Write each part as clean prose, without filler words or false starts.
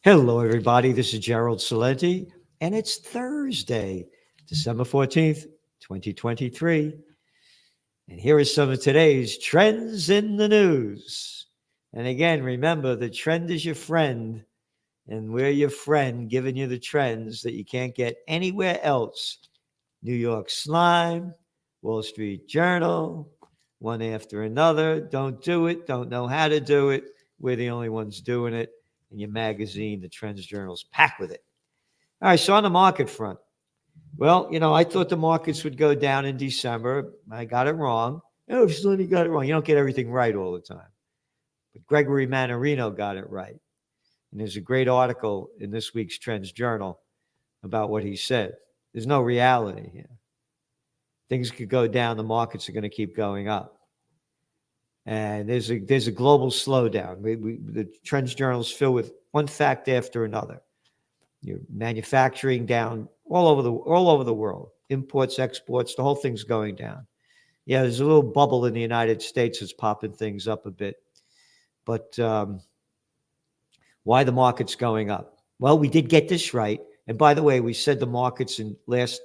Hello, everybody. This is Gerald Salenti, and it's Thursday, December 14th, 2023. And here are some of today's trends in the news. And again, remember the trend is your friend, and we're your friend giving you the trends that you can't get anywhere else. New York Slime, Wall Street Journal, one after another. Don't do it, don't know how to do it. We're the only ones doing it. And your magazine, the Trends Journal's packed with it. All right, so on the market front, well, I thought the markets would go down in December. I got it wrong. Oh, Slenny got it wrong. You don't get everything right all the time. But Gregory Mannarino got it right. And there's a great article in this week's Trends Journal about what he said. There's no reality here. Things could go down. The markets are going to keep going up. And there's a global slowdown. The Trends Journal is filled with one fact after another. Your manufacturing down all over the world. Imports, exports, the whole thing's going down. Yeah, there's a little bubble in the United States that's popping things up a bit. But why the market's going up? Well, we did get this right. And by the way, we said the markets in last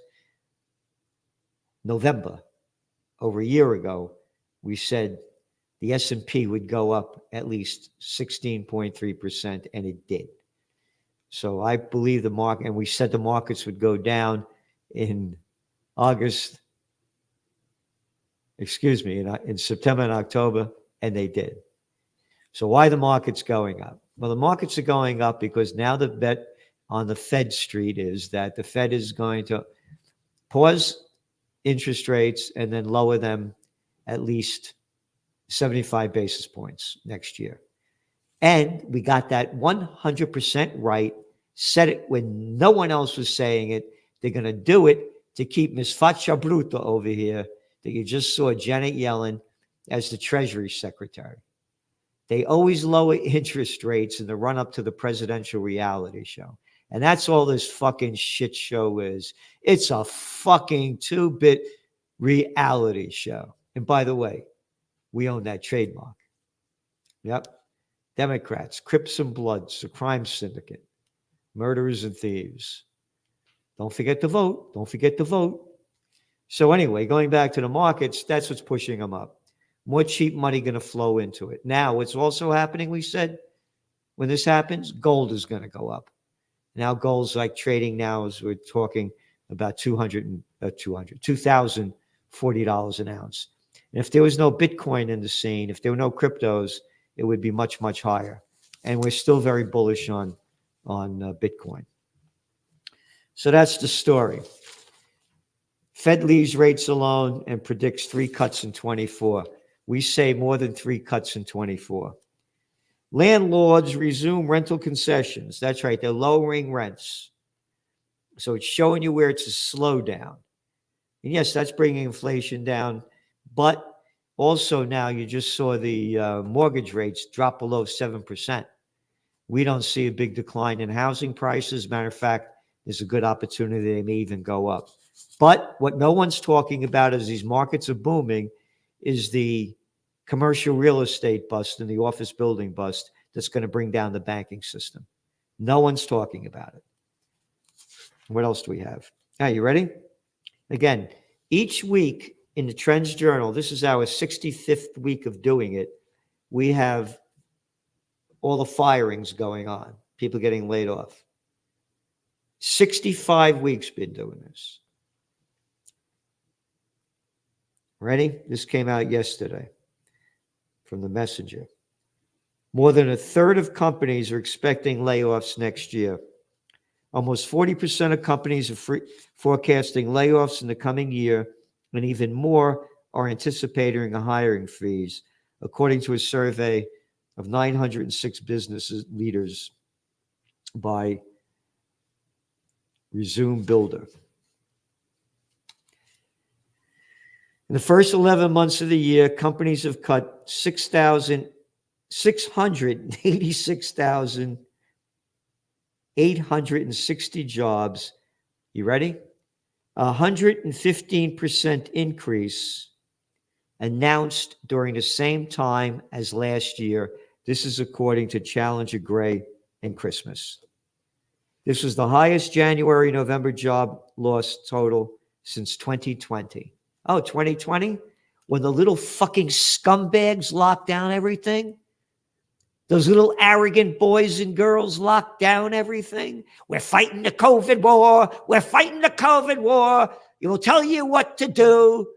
November, over a year ago, we said the S&P would go up at least 16.3%, and it did. So I believe the market, and we said the markets would go down in in September and October, and they did. So why the market's going up? Well, the markets are going up because now the bet on the Fed street is that the Fed is going to pause interest rates and then lower them at least 75 basis points next year. And we got that 100% right, said it when no one else was saying it. They're going to do it to keep Miss Faccia Bruta over here that you just saw, Janet Yellen, as the Treasury Secretary. They always lower interest rates in the run-up to the presidential reality show. And that's all this fucking shit show is. It's a fucking two-bit reality show. And by the way, we own that trademark. Yep. Democrats, Crips and Bloods, a crime syndicate, murderers and thieves. Don't forget to vote. Don't forget to vote. So anyway, going back to the markets, that's what's pushing them up. More cheap money going to flow into it. Now, what's also happening, we said, when this happens, gold is going to go up. Now gold's like trading now as we're talking about $2,040 an ounce. And if there was no Bitcoin in the scene, if there were no cryptos, it would be much, much higher. And we're still very bullish on Bitcoin. So that's the story. Fed leaves rates alone and predicts 3 cuts in 24. We say more than 3 cuts in 24. Landlords resume rental concessions. That's right. They're lowering rents. So it's showing you where it's a slowdown. And yes, that's bringing inflation down. But also now you just saw the mortgage rates drop below 7%. We don't see a big decline in housing prices. Matter of fact, there's a good opportunity they may even go up. But what no one's talking about as these markets are booming is the commercial real estate bust and the office building bust that's going to bring down the banking system. No one's talking about it. What else do we have? Are you ready? Again, each week in the Trends Journal, this is our 65th week of doing it, we have all the firings going on, people getting laid off. 65 weeks been doing this. Ready? This came out yesterday from the Messenger. More than a third of companies are expecting layoffs next year. Almost 40% of companies are forecasting layoffs in the coming year, and even more are anticipating a hiring freeze, according to a survey of 906 business leaders by Resume Builder. In the first 11 months of the year, companies have cut 686,860 jobs. You ready? 115% increase announced during the same time as last year. This is according to Challenger Gray and Christmas. This was the highest January-November job loss total since 2020. Oh, 2020? When the little fucking scumbags locked down everything? Those little arrogant boys and girls locked down everything? We're fighting the COVID war. We're fighting the COVID war. We'll tell you what to do.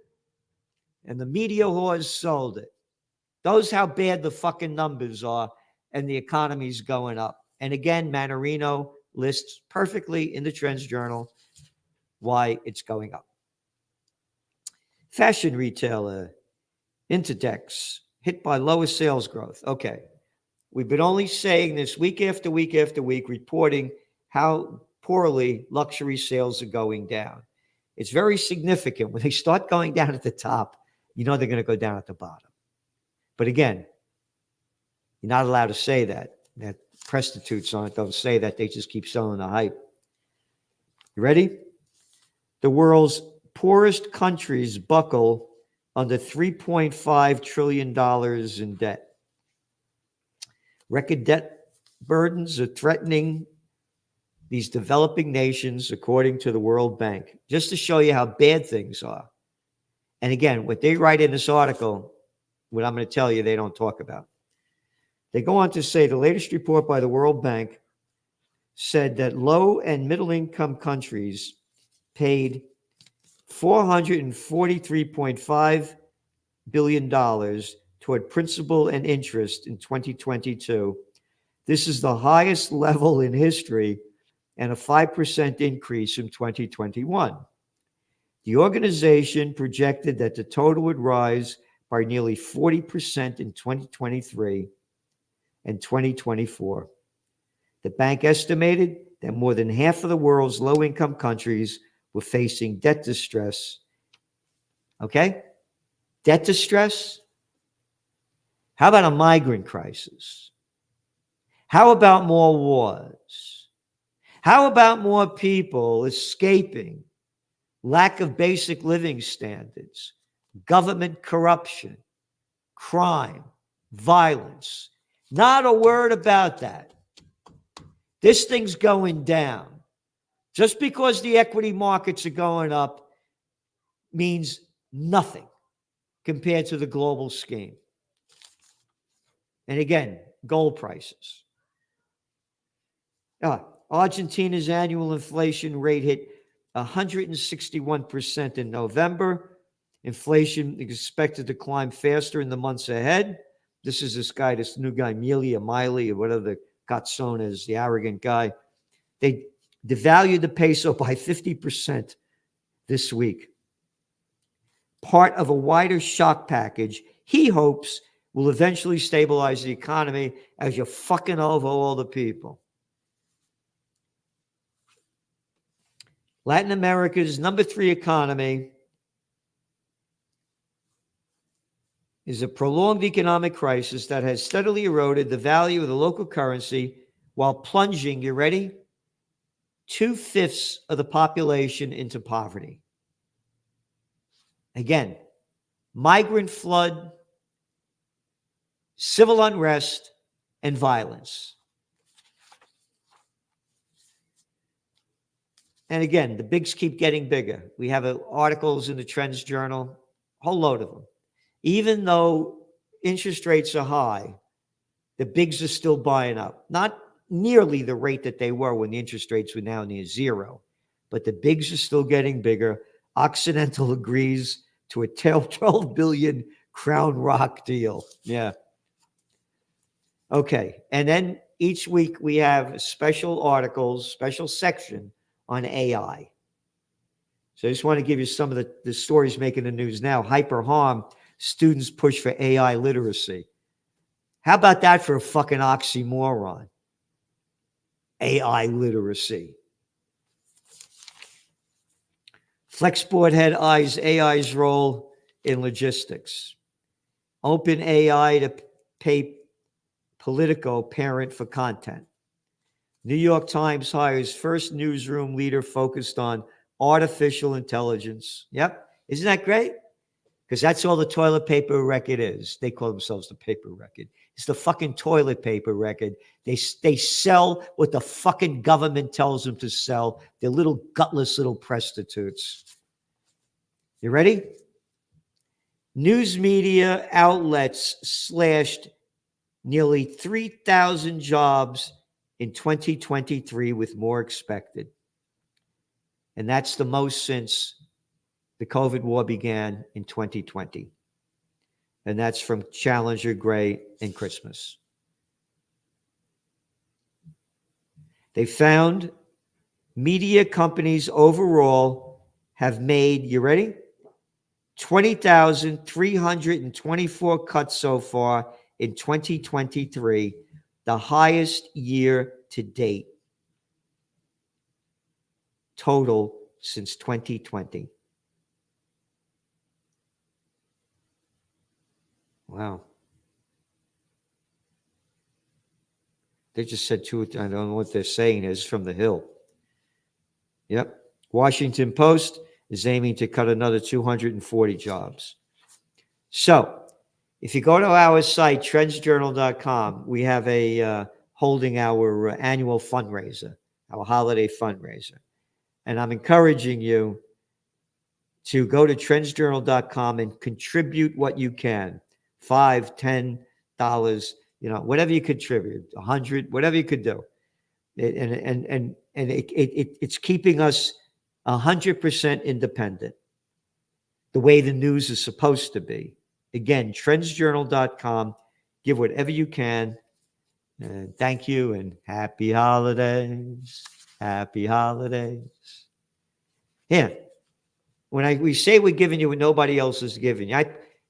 And the media whores sold it. Those how bad the fucking numbers are, and the economy's going up. And again, Manarino lists perfectly in the Trends Journal why it's going up. Fashion retailer Intertex hit by lowest sales growth. Okay. We've been only saying this week after week after week, reporting how poorly luxury sales are going down. It's very significant. When they start going down at the top, you know they're going to go down at the bottom. But again, you're not allowed to say that. That prostitutes on it don't say that. They just keep selling the hype. You ready? The world's poorest countries buckle under $3.5 trillion in debt. Record debt burdens are threatening these developing nations, according to the World Bank, just to show you how bad things are. And again, what they write in this article, what I'm going to tell you, they don't talk about. They go on to say the latest report by the World Bank said that low and middle income countries paid $443.5 billion toward principal and interest in 2022. This is the highest level in history and a 5% increase from 2021. The organization projected that the total would rise by nearly 40% in 2023 and 2024. The bank estimated that more than half of the world's low-income countries were facing debt distress. Okay? Debt distress? How about a migrant crisis? How about more wars? How about more people escaping lack of basic living standards, government corruption, crime, violence? Not a word about that. This thing's going down. Just because the equity markets are going up means nothing compared to the global scheme. And again, gold prices. Argentina's annual inflation rate hit 161% in November. Inflation is expected to climb faster in the months ahead. This is this new guy, Milei, or whatever the Cazzone is, the arrogant guy. They devalued the peso by 50% this week. Part of a wider shock package he hopes will eventually stabilize the economy as you're fucking over all the people. Latin America's number 3 economy is a prolonged economic crisis that has steadily eroded the value of the local currency while plunging, you ready? 2/5 of the population into poverty. Again, migrant flood, civil unrest, and violence. And again, the bigs keep getting bigger. We have articles in the Trends Journal, a whole load of them. Even though interest rates are high, the bigs are still buying up. Not nearly the rate that they were when the interest rates were now near zero, but the bigs are still getting bigger. Occidental agrees to a $12 billion Crown Rock deal. Yeah. Okay. And then each week we have special articles, special section on AI. So I just want to give you some of the stories making the news now. Hyper harm, students push for AI literacy. How about that for a fucking oxymoron? AI literacy. Flexboard head eyes AI's role in logistics. Open AI to pay Politico parent for content. New York Times hires first newsroom leader focused on artificial intelligence. Yep. Isn't that great? because that's all the toilet paper record is. They call themselves the paper record. It's the fucking toilet paper record. They sell what the fucking government tells them to sell. They're little gutless little prostitutes. You ready? News media outlets slashed nearly 3,000 jobs in 2023 with more expected. And that's the most since the COVID war began in 2020. And that's from Challenger, Gray, and Christmas. They found media companies overall have made, you ready? 20,324 cuts so far in 2023, the highest year to date total since 2020. Wow. They just said two. I don't know what they're saying is from the Hill. Yep. Washington Post is aiming to cut another 240 jobs. So if you go to our site, trendsjournal.com, we have a holding our annual fundraiser, our holiday fundraiser. And I'm encouraging you to go to trendsjournal.com and contribute what you can. $5, $10, whatever you contribute, 100, whatever you could do. It's keeping us 100% independent, the way the news is supposed to be. Again, trendsjournal.com. Give whatever you can. And thank you and happy holidays. Happy holidays. Yeah. When we say we're giving you what nobody else is giving you,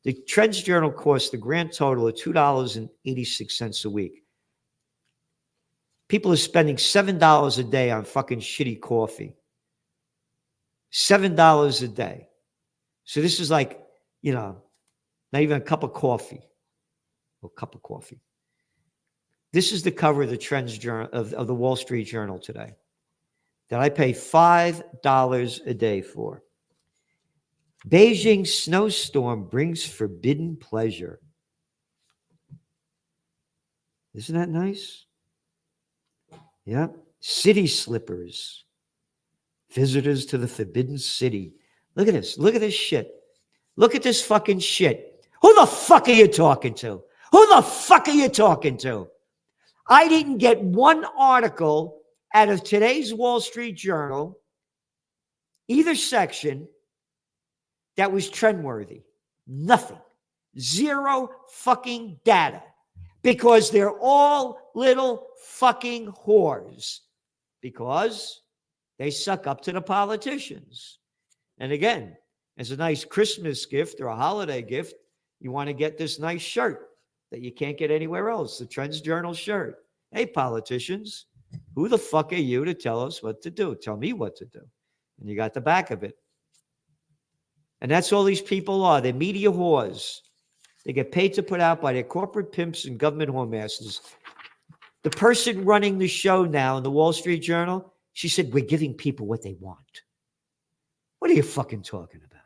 the Trends Journal costs the grand total of $2.86 a week. People are spending $7 a day on fucking shitty coffee. $7 a day. So this is like, not even a cup of coffee. A cup of coffee. This is the cover of the Trends Journal of the Wall Street Journal today that I pay $5 a day for. Beijing snowstorm brings forbidden pleasure. Isn't that nice? Yeah. City slippers. Visitors to the forbidden city. Look at this. Look at this shit. Look at this fucking shit. Who the fuck are you talking to? Who the fuck are you talking to? I didn't get one article out of today's Wall Street Journal, either section, that was trendworthy. Nothing. Zero fucking data. Because they're all little fucking whores. Because they suck up to the politicians. And again, as a nice Christmas gift or a holiday gift, you want to get this nice shirt that you can't get anywhere else, the Trends Journal shirt. Hey, politicians, who the fuck are you to tell us what to do? Tell me what to do. And you got the back of it. And that's all these people are. They're media whores. They get paid to put out by their corporate pimps and government whoremasters. The person running the show now in the Wall Street Journal, she said, we're giving people what they want. What are you fucking talking about?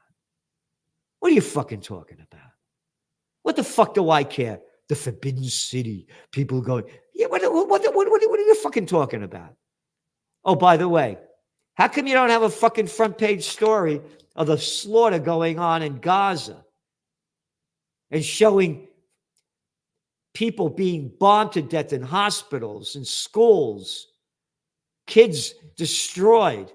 What are you fucking talking about? What the fuck do I care? The forbidden city. People going, yeah, what are you fucking talking about? Oh, by the way, how come you don't have a fucking front page story of the slaughter going on in Gaza and showing people being bombed to death in hospitals and schools, kids destroyed,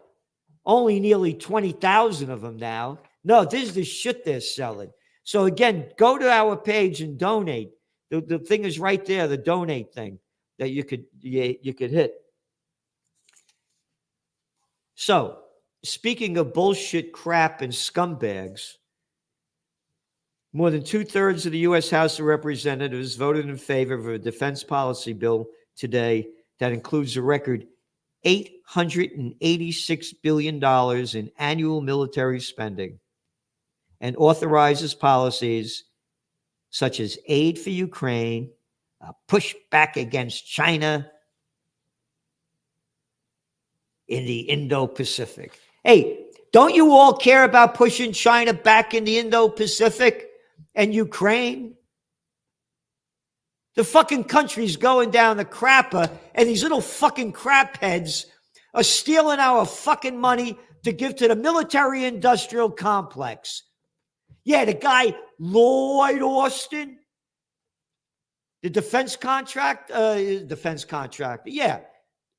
only nearly 20,000 of them now? No, this is the shit they're selling. So again, go to our page and donate. The thing is right there, the donate thing that you could hit. So, speaking of bullshit, crap, and scumbags, more than 2/3 of the U.S. House of Representatives voted in favor of a defense policy bill today that includes a record $886 billion in annual military spending and authorizes policies such as aid for Ukraine, push back against China in the Indo-Pacific. Hey, Don't you all care about pushing China back in the Indo-Pacific and Ukraine? The fucking country's going down the crapper, and these little fucking crap heads are stealing our fucking money to give to the military-industrial complex. Yeah, the guy Lloyd Austin, the defense contractor, yeah,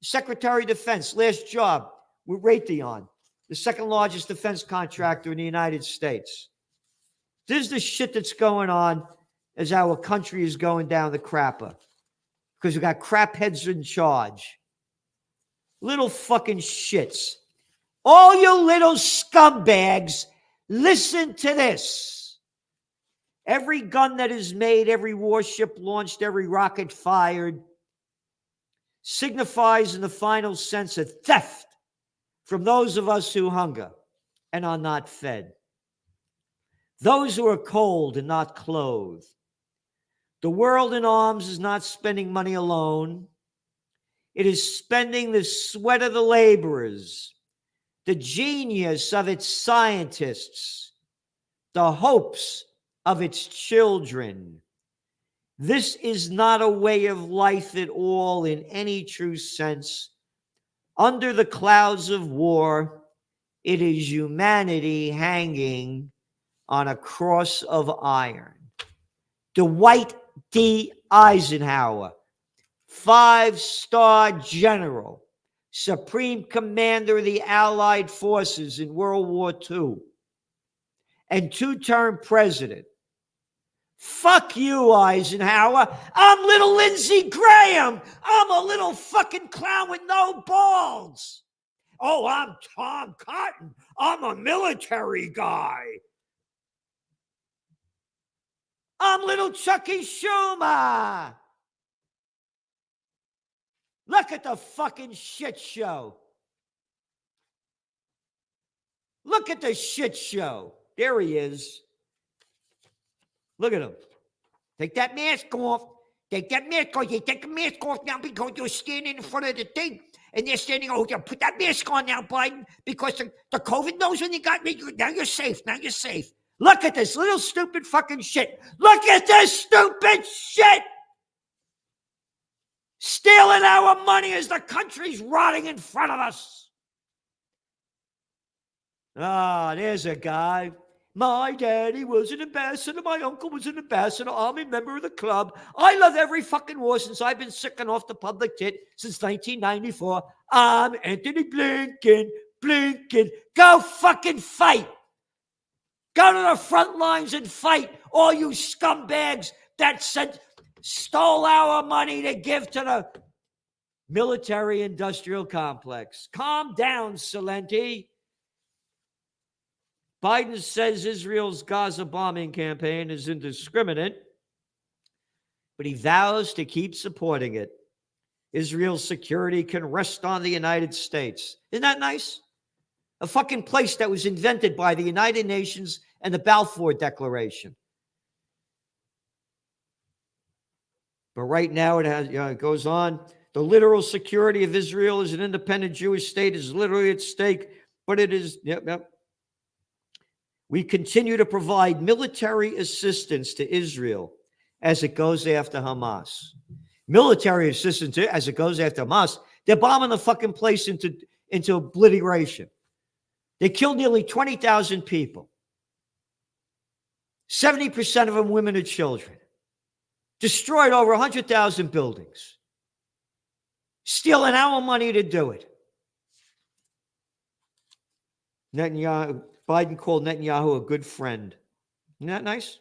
Secretary of Defense, last job with Raytheon, the second largest defense contractor in the United States. This is the shit that's going on as our country is going down the crapper because we got crap heads in charge. Little fucking shits. All you little scumbags, listen to this. Every gun that is made, every warship launched, every rocket fired signifies in the final sense a theft from those of us who hunger and are not fed. Those who are cold and not clothed. The world in arms is not spending money alone. It is spending the sweat of the laborers, the genius of its scientists, the hopes of its children. This is not a way of life at all in any true sense. Under the clouds of war, it is humanity hanging on a cross of iron. Dwight D. Eisenhower, 5-star general, supreme commander of the Allied forces in World War II, and 2-term president. Fuck you, Eisenhower. I'm little Lindsey Graham. I'm a little fucking clown with no balls. Oh, I'm Tom Cotton. I'm a military guy. I'm little Chucky Schumer. Look at the fucking shit show. Look at the shit show. There he is. Look at him. Take that mask off. Take that mask off. You take the mask off now because you're standing in front of the thing. And they're standing, oh, you put that mask on now, Biden, because the COVID knows when you got me. Now you're safe. Now you're safe. Look at this little stupid fucking shit. Look at this stupid shit. Stealing our money as the country's rotting in front of us. Ah, there's a guy. My daddy was an ambassador. My uncle was an ambassador. I'm a member of the club. I love every fucking war since I've been sicking off the public tit since 1994. I'm Anthony Blinken. Blinken. Go fucking fight. Go to the front lines and fight, all you scumbags that stole our money to give to the military-industrial complex. Calm down, Celente. Biden says Israel's Gaza bombing campaign is indiscriminate, but he vows to keep supporting it. Israel's security can rest on the United States. Isn't that nice? A fucking place that was invented by the United Nations and the Balfour Declaration. But right now it goes on. The literal security of Israel as an independent Jewish state is literally at stake, but it is, We continue to provide military assistance to Israel as it goes after Hamas. Military assistance as it goes after Hamas. They're bombing the fucking place into obliteration. They killed nearly 20,000 people. 70% of them women and children. Destroyed over 100,000 buildings. Stealing our money to do it. Biden called Netanyahu a good friend. Isn't that nice?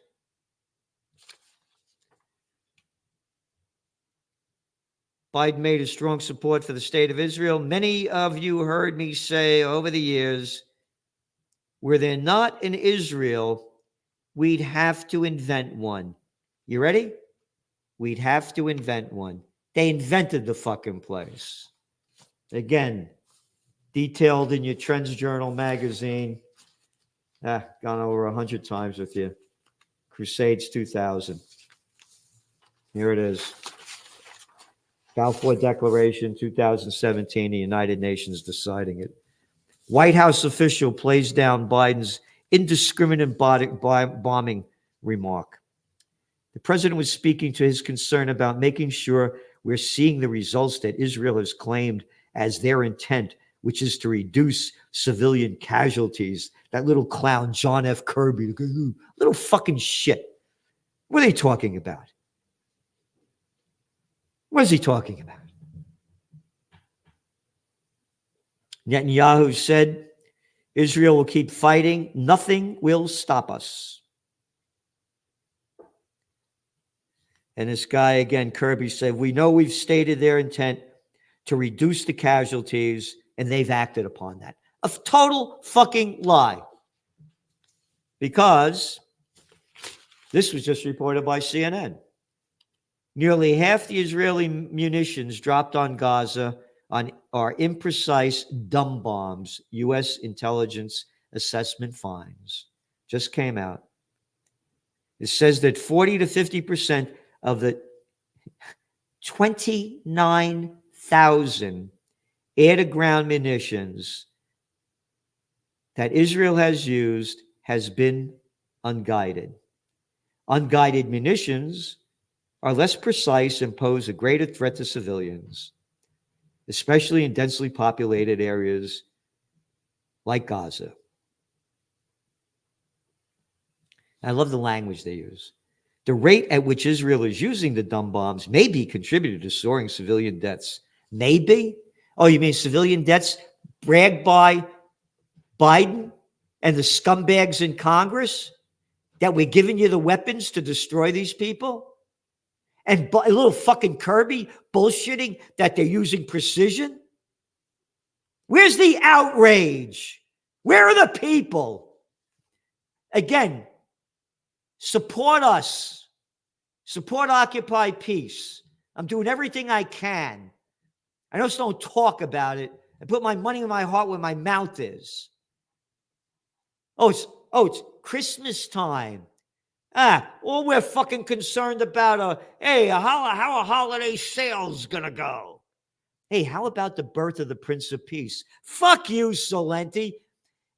Biden made a strong support for the state of Israel. Many of you heard me say over the years, were there not in Israel, we'd have to invent one. You ready? We'd have to invent one. They invented the fucking place. Again, detailed in your Trends Journal magazine. Gone over 100 times with you. Crusades 2000. Here it is. Balfour Declaration 2017, the United Nations deciding it. White House official plays down Biden's indiscriminate bombing remark. The president was speaking to his concern about making sure we're seeing the results that Israel has claimed as their intent, which is to reduce civilian casualties. That little clown, John F. Kirby, little fucking shit. What are they talking about? What is he talking about? Netanyahu said, Israel will keep fighting. Nothing will stop us. And this guy, again, Kirby, said, we know we've stated their intent to reduce the casualties, and they've acted upon that. A total fucking lie. Because this was just reported by CNN. Nearly half the Israeli munitions dropped on Gaza are imprecise dumb bombs, U.S. intelligence assessment finds. Just came out. It says that 40 to 50% of the 29,000 air-to-ground munitions that Israel has used has been unguided. Unguided munitions are less precise and pose a greater threat to civilians, especially in densely populated areas like Gaza. I love the language they use. The rate at which Israel is using the dumb bombs may be contributed to soaring civilian deaths. Maybe? Oh, you mean civilian deaths bragged by Biden and the scumbags in Congress that we're giving you the weapons to destroy these people? And a little fucking Kirby bullshitting that they're using precision? Where's the outrage? Where are the people? Again, support us. Support Occupy Peace. I'm doing everything I can. I just don't talk about it. I put my money in my heart where my mouth is. Oh, it's Christmas time. All we're fucking concerned about how a holiday sale's gonna go. Hey, how about the birth of the Prince of Peace? Fuck you, Salenti.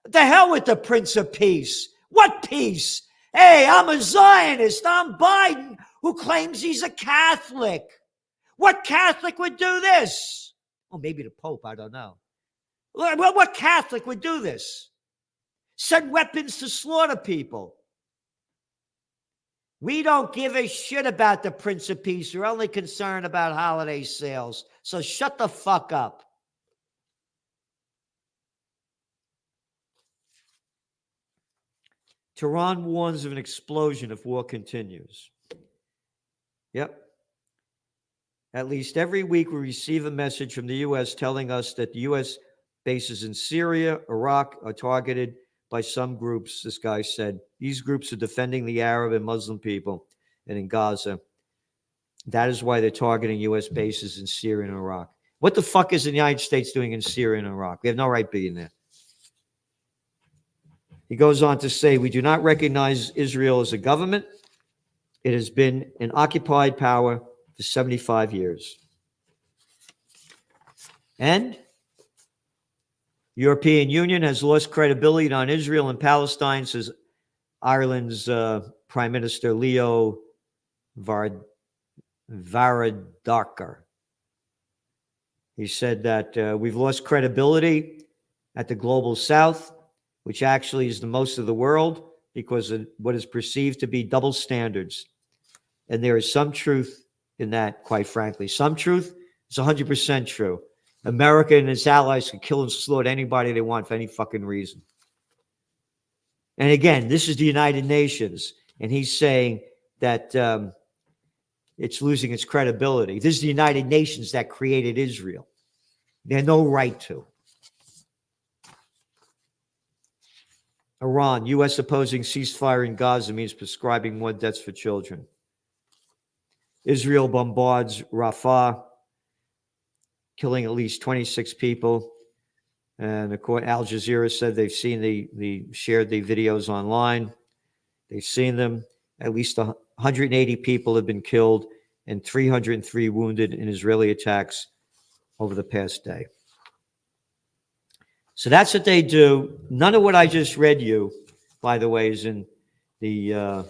The hell with the Prince of Peace. What peace? Hey, I'm a Zionist. I'm Biden, who claims he's a Catholic. What Catholic would do this? Oh, maybe the Pope, I don't know. Well, what Catholic would do this? Send weapons to slaughter people. We don't give a shit about the Prince of Peace. We're only concerned about holiday sales. So shut the fuck up. Tehran warns of an explosion if war continues. Yep. At least every week we receive a message from the U.S. telling us that the U.S. bases in Syria, Iraq are targeted by some groups, this guy said. These groups are defending the Arab and Muslim people, and in Gaza. That is why they're targeting U.S. bases in Syria and Iraq. What the fuck is the United States doing in Syria and Iraq? We have no right being there. He goes on to say, we do not recognize Israel as a government. It has been an occupied power for 75 years. And European Union has lost credibility on Israel and Palestine, says Ireland's Prime Minister Leo Varadkar. He said that we've lost credibility at the global south, which actually is the most of the world because of what is perceived to be double standards. And there is some truth in that, quite frankly. Some truth is 100% true. America and its allies can kill and slaughter anybody they want for any fucking reason. And again, this is the United Nations, and he's saying that it's losing its credibility. This is the United Nations that created Israel. They had no right to. Iran, U.S. opposing ceasefire in Gaza means prescribing more deaths for children. Israel bombards Rafah, killing at least 26 people. And Al Jazeera said they've seen shared the videos online. They've seen them. At least 180 people have been killed and 303 wounded in Israeli attacks over the past day. So that's what they do. None of what I just read you, by the way, is in the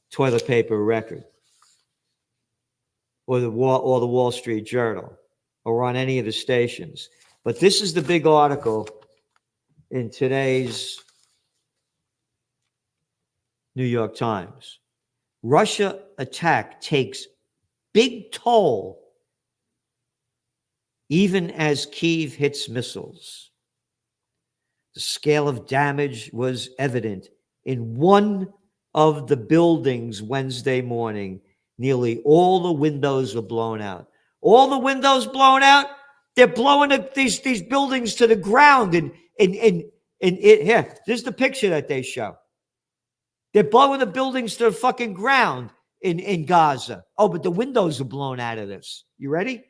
toilet paper record or the Wall Street Journal or on any of the stations. But this is the big article in today's New York Times. Russia attack takes big toll even as Kyiv hits missiles. The scale of damage was evident in one of the buildings Wednesday morning. Nearly all the windows were blown out. All the windows blown out? They're blowing these buildings to the ground. And here, this is the picture that they show. They're blowing the buildings to the fucking ground in Gaza. Oh, but the windows are blown out of this. You ready?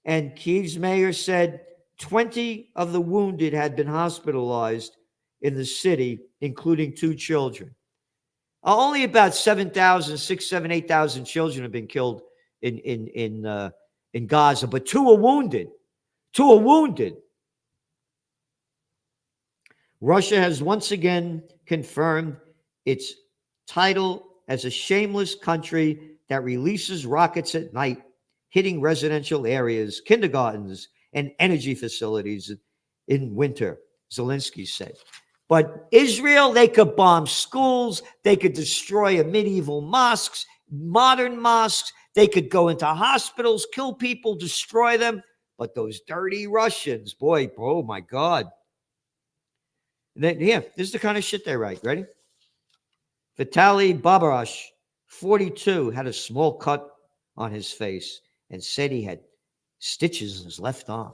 And Kyiv's mayor said 20 of the wounded had been hospitalized in the city, including 2 children. Only about 8,000 children have been killed in Gaza, but 2 are wounded. 2 are wounded. Russia has once again confirmed its title as a shameless country that releases rockets at night, hitting residential areas, kindergartens, and energy facilities in winter, Zelensky said. But Israel, they could bomb schools, they could destroy medieval mosques, modern mosques, they could go into hospitals, kill people, destroy them. But those dirty Russians, boy, oh my God. Here, this is the kind of shit they write. Ready? Vitaly Babarash, 42, had a small cut on his face and said he had stitches in his left arm.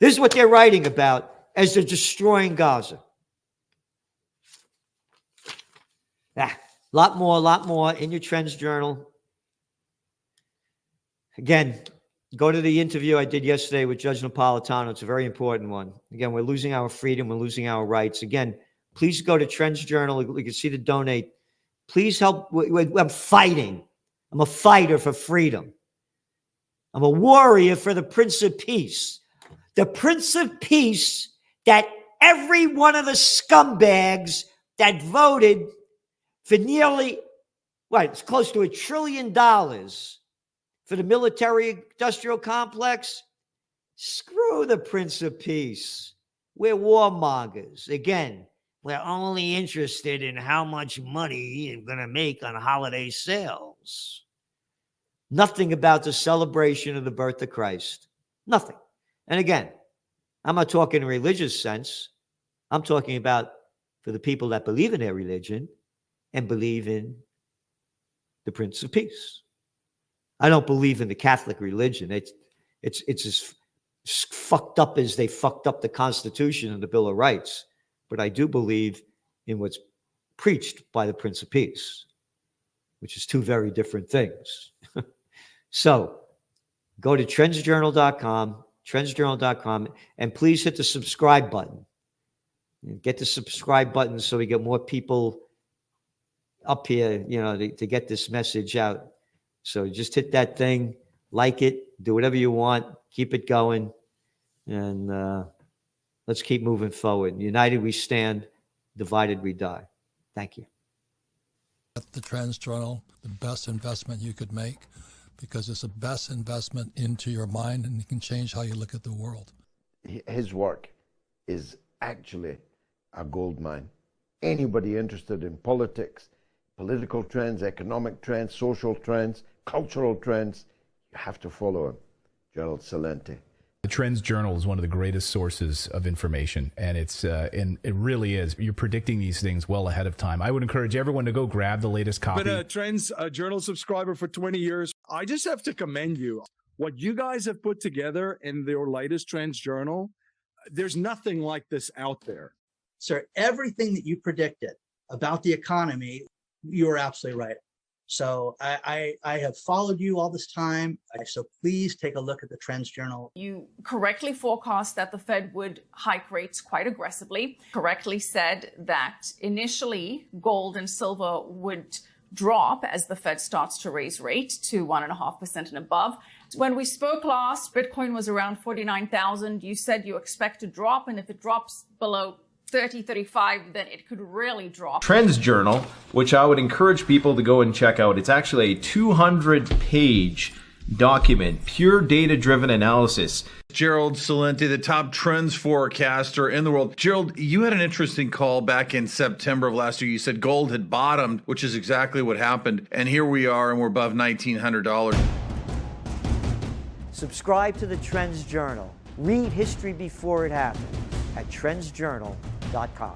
This is what they're writing about as they're destroying Gaza. Lot more in your Trends Journal. Again, go to the interview I did yesterday with Judge Napolitano. It's a very important one. Again, we're losing our freedom. We're losing our rights. Again, please go to Trends Journal. You can see the donate. Please help. I'm fighting. I'm a fighter for freedom. I'm a warrior for the Prince of Peace. The Prince of Peace that every one of the scumbags that voted for nearly, it's close to $1 trillion for the military-industrial complex. Screw the Prince of Peace. We're warmongers. Again, we're only interested in how much money you're going to make on holiday sales. Nothing about the celebration of the birth of Christ. Nothing. And again, I'm not talking in a religious sense. I'm talking about for the people that believe in their religion and believe in the Prince of Peace. I don't believe in the Catholic religion. It's as fucked up as they fucked up the Constitution and the Bill of Rights. But I do believe in what's preached by the Prince of Peace, which is 2 very different things. So go to trendsjournal.com, and please hit the subscribe button. Get the subscribe button so we get more people up here, to get this message out. So just hit that thing, like it, do whatever you want, keep it going, and let's keep moving forward. United we stand, divided we die. Thank you. At the Trends Journal, the best investment you could make, because it's the best investment into your mind, and it can change how you look at the world. His work is actually a gold mine. Anybody interested in politics, political trends, economic trends, social trends, cultural trends, you have to follow him, Gerald Celente. The Trends Journal is one of the greatest sources of information, and and it really is. You're predicting these things well ahead of time. I would encourage everyone to go grab the latest copy. Been a Trends Journal subscriber for 20 years. I just have to commend you. What you guys have put together in your latest Trends Journal, there's nothing like this out there. Sir, everything that you predicted about the economy, you were absolutely right. So I have followed you all this time. So please take a look at the Trends Journal. You correctly forecast that the Fed would hike rates quite aggressively, correctly said that initially gold and silver would drop as the Fed starts to raise rate to 1.5% and above. When we spoke last, Bitcoin was around 49,000. You said you expect to drop, and if it drops below 30, 35, then it could really drop. Trends Journal, which I would encourage people to go and check out. It's actually a 200-page document, pure data-driven analysis. Gerald Celente, the top trends forecaster in the world. Gerald, you had an interesting call back in September of last year. You said gold had bottomed, which is exactly what happened. And here we are, and we're above $1,900. Subscribe to the Trends Journal. Read history before it happened at trendsjournal.com.